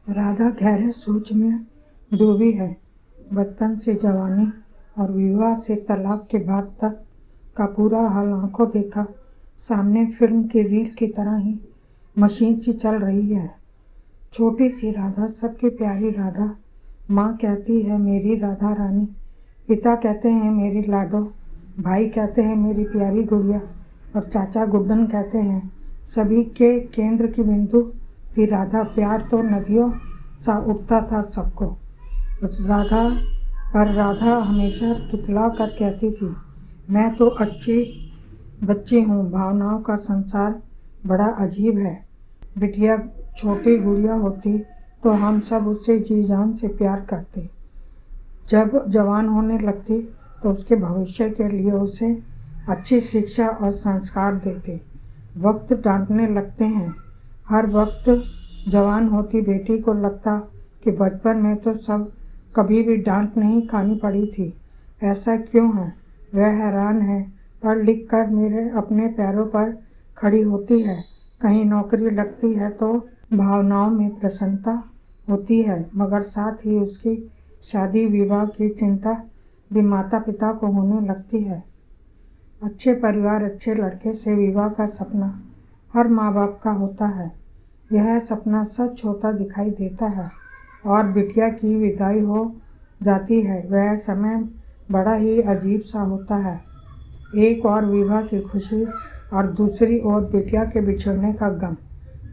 राधा गहरे सोच में डूबी है। बचपन से जवानी और विवाह से तलाक के बाद तक का पूरा हाल आंखों देखा सामने फिल्म की रील की तरह ही मशीन सी चल रही है। छोटी सी राधा, सबकी प्यारी राधा। माँ कहती है मेरी राधा रानी, पिता कहते हैं मेरी लाडो, भाई कहते हैं मेरी प्यारी गुड़िया और चाचा गुड्डन कहते हैं सभी के केंद्र की बिंदु थी राधा। प्यार तो नदियों सा उठता था सबको। राधा हमेशा तुतला कर कहती थी मैं तो अच्छी बच्ची हूँ। भावनाओं का संसार बड़ा अजीब है। बिटिया छोटी गुड़िया होती तो हम सब उससे जी जान से प्यार करते। जब जवान होने लगती तो उसके भविष्य के लिए उसे अच्छी शिक्षा और संस्कार देते। वक्त डांटने लगते हैं। हर वक्त जवान होती बेटी को लगता कि बचपन में तो सब कभी भी डांट नहीं खानी पड़ी थी। ऐसा क्यों है? वह हैरान है। पढ़ लिख कर मेरे अपने पैरों पर खड़ी होती है। कहीं नौकरी लगती है तो भावनाओं में प्रसन्नता होती है, मगर साथ ही उसकी शादी विवाह की चिंता भी माता पिता को होने लगती है। अच्छे परिवार, अच्छे लड़के से विवाह का सपना हर माँ बाप का होता है। यह सपना सच होता दिखाई देता है और बिटिया की विदाई हो जाती है। वह समय बड़ा ही अजीब सा होता है। एक और विवाह की खुशी और दूसरी ओर बिटिया के बिछड़ने का गम।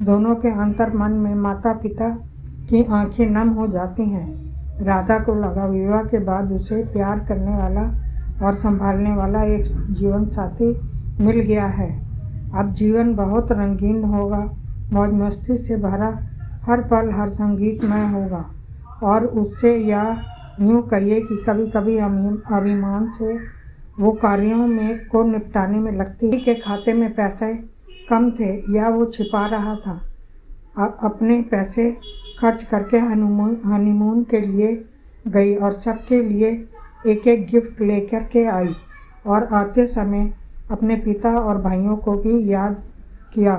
दोनों के अंतर मन में माता पिता की आंखें नम हो जाती हैं। राधा को लगा विवाह के बाद उसे प्यार करने वाला और संभालने वाला एक जीवन साथी मिल गया है। अब जीवन बहुत रंगीन होगा, मौज मस्ती से भरा, हर पल हर संगीतमय होगा। और उससे या यूँ कहिए कि कभी कभी अभिमान से वो कार्यों में को निपटाने में लगती के खाते में पैसे कम थे या वो छिपा रहा था। अपने पैसे खर्च करके हनीमून के लिए गई और सबके लिए एक एक गिफ्ट लेकर के आई और आते समय अपने पिता और भाइयों को भी याद किया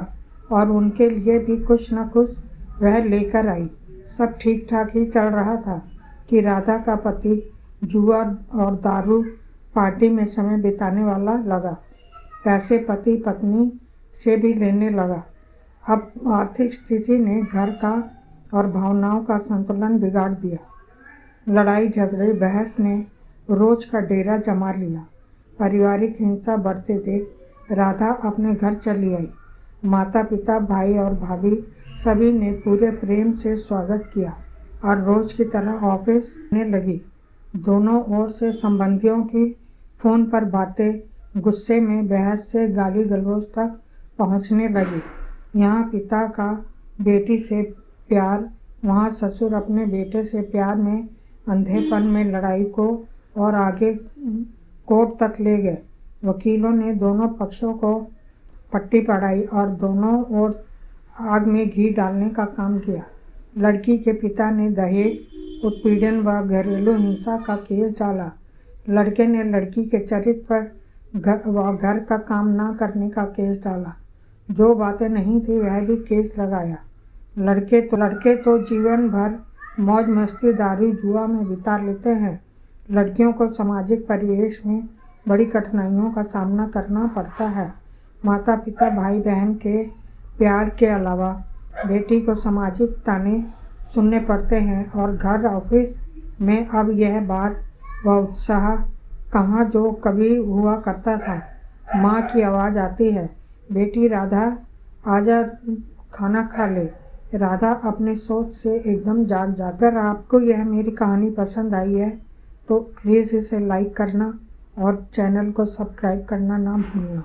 और उनके लिए भी कुछ न कुछ वह लेकर आई। सब ठीक ठाक ही चल रहा था कि राधा का पति जुआ और दारू पार्टी में समय बिताने वाला लगा। पैसे पति पत्नी से भी लेने लगा। अब आर्थिक स्थिति ने घर का और भावनाओं का संतुलन बिगाड़ दिया। लड़ाई झगड़े बहस ने रोज का डेरा जमा लिया। पारिवारिक हिंसा बढ़ते देख राधा अपने घर चली आई। माता पिता, भाई और भाभी सभी ने पूरे प्रेम से स्वागत किया और रोज की तरह ऑफिस आने लगी। दोनों ओर से संबंधियों की फोन पर बातें, गुस्से में बहस से गाली गलौज तक पहुंचने लगी। यहाँ पिता का बेटी से प्यार, वहाँ ससुर अपने बेटे से प्यार में अंधेपन में लड़ाई को और आगे कोर्ट तक ले गए। वकीलों ने दोनों पक्षों को पट्टी पढ़ाई और दोनों ओर आग में घी डालने का काम किया। लड़की के पिता ने दहेज, उत्पीड़न व घरेलू हिंसा का केस डाला। लड़के ने लड़की के चरित्र पर घर का काम न करने का केस डाला। जो बातें नहीं थी वह भी केस लगाया। लड़के तो जीवन भर मौज मस्ती, दारू जुआ में बिता लेते हैं। लड़कियों को सामाजिक परिवेश में बड़ी कठिनाइयों का सामना करना पड़ता है। माता पिता, भाई बहन के प्यार के अलावा बेटी को सामाजिक ताने सुनने पड़ते हैं और घर ऑफिस में अब यह बात व उत्साह कहाँ जो कभी हुआ करता था। माँ की आवाज़ आती है, बेटी राधा आजा खाना खा ले। राधा अपनी सोच से एकदम जाग जाती है। अगर आपको यह मेरी कहानी पसंद आई है तो प्लीज़ इसे लाइक करना और चैनल को सब्सक्राइब करना ना भूलना।